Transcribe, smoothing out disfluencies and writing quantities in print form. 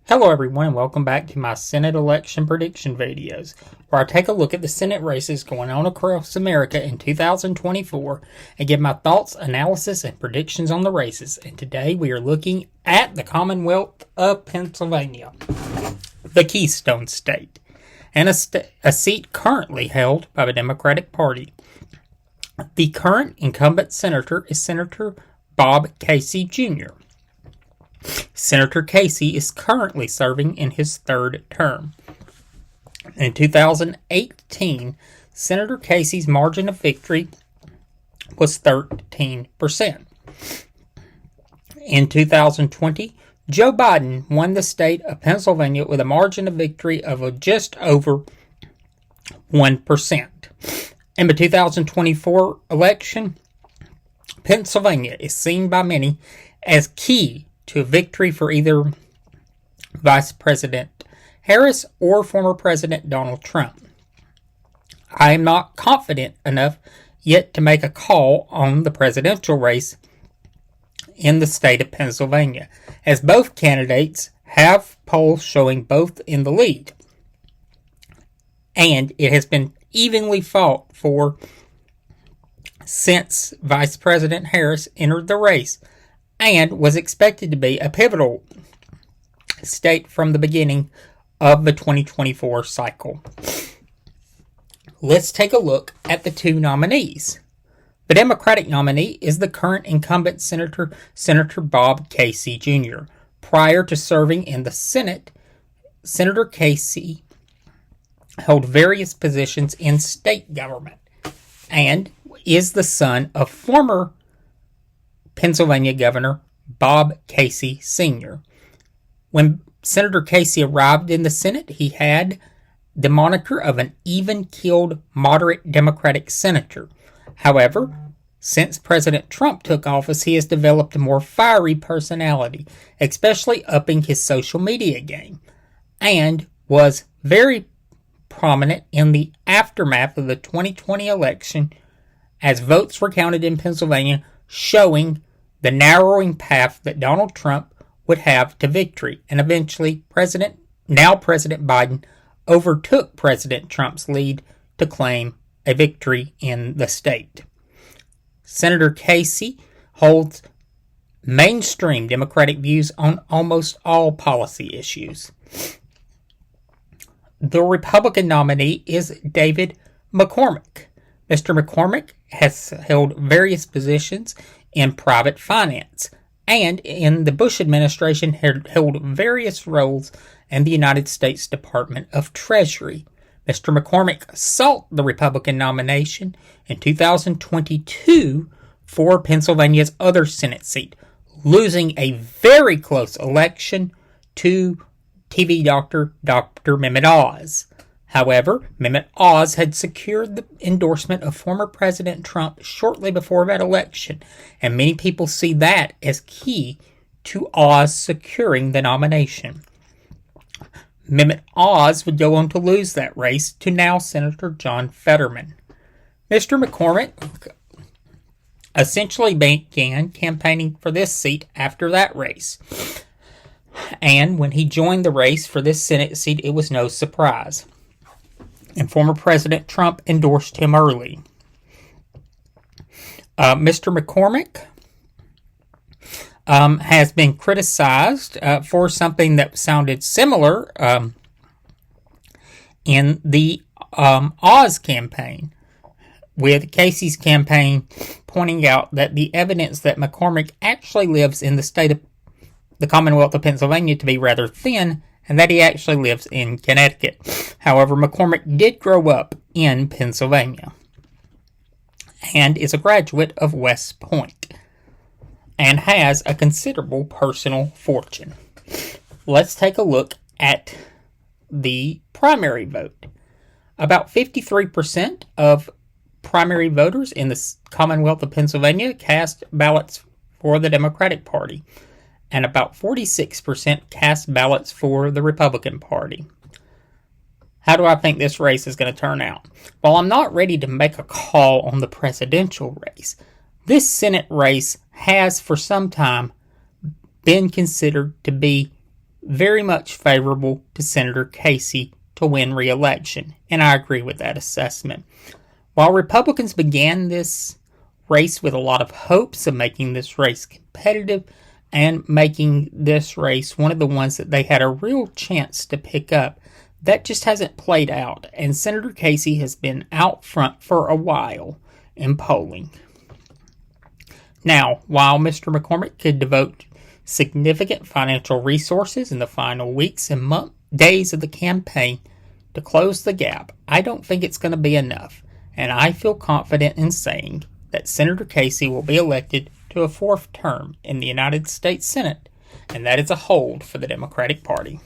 Hello everyone and welcome back to my Senate election prediction videos, where I take a look at the Senate races going on across America in 2024 and give my thoughts, analysis, and predictions on the races. And today we are looking at the Commonwealth of Pennsylvania, the Keystone State, and a seat currently held by the Democratic Party. The current incumbent senator is Senator Bob Casey Jr. Senator Casey is currently serving in his third term. In 2018, Senator Casey's margin of victory was 13%. In 2020, Joe Biden won the state of Pennsylvania with a margin of victory of just over 1%. In the 2024 election, Pennsylvania is seen by many as key to a victory for either Vice President Harris or former President Donald Trump. I am not confident enough yet to make a call on the presidential race in the state of Pennsylvania, as both candidates have polls showing both in the lead, and it has been evenly fought for since Vice President Harris entered the race and was expected to be a pivotal state from the beginning of the 2024 cycle. Let's take a look at the two nominees. The Democratic nominee is the current incumbent Senator Bob Casey Jr. Prior to serving in the Senate, Senator Casey held various positions in state government and is the son of former Pennsylvania Governor Bob Casey Sr. When Senator Casey arrived in the Senate, he had the moniker of an even-keeled, moderate Democratic senator. However, since President Trump took office, he has developed a more fiery personality, especially upping his social media game, and was very prominent in the aftermath of the 2020 election as votes were counted in Pennsylvania, showing the narrowing path that Donald Trump would have to victory, and eventually President Biden overtook President Trump's lead to claim a victory in the state. Senator Casey holds mainstream Democratic views on almost all policy issues. The Republican nominee is David McCormick. Mr. McCormick has held various positions in private finance, and in the Bush administration held various roles in the United States Department of Treasury. Mr. McCormick sought the Republican nomination in 2022 for Pennsylvania's other Senate seat, losing a very close election to TV doctor Dr. Mehmet Oz. However, Mehmet Oz had secured the endorsement of former President Trump shortly before that election, and many people see that as key to Oz securing the nomination. Mehmet Oz would go on to lose that race to now Senator John Fetterman. Mr. McCormick essentially began campaigning for this seat after that race, and when he joined the race for this Senate seat, it was no surprise, and former President Trump endorsed him early. Mr. McCormick has been criticized for something that sounded similar in the Oz campaign, with Casey's campaign pointing out that the evidence that McCormick actually lives in the Commonwealth of Pennsylvania to be rather thin, and that he actually lives in Connecticut. However, McCormick did grow up in Pennsylvania and is a graduate of West Point and has a considerable personal fortune. Let's take a look at the primary vote. About 53% of primary voters in the Commonwealth of Pennsylvania cast ballots for the Democratic Party, and about 46% cast ballots for the Republican Party. How do I think this race is going to turn out? While I'm not ready to make a call on the presidential race, this Senate race has for some time been considered to be very much favorable to Senator Casey to win re-election, and I agree with that assessment. While Republicans began this race with a lot of hopes of making this race competitive and making this race one of the ones that they had a real chance to pick up, that just hasn't played out, and Senator Casey has been out front for a while in polling. Now, while Mr. McCormick could devote significant financial resources in the final weeks and days of the campaign to close the gap, I don't think it's going to be enough, and I feel confident in saying that Senator Casey will be elected to a fourth term in the United States Senate, and that is a hold for the Democratic Party.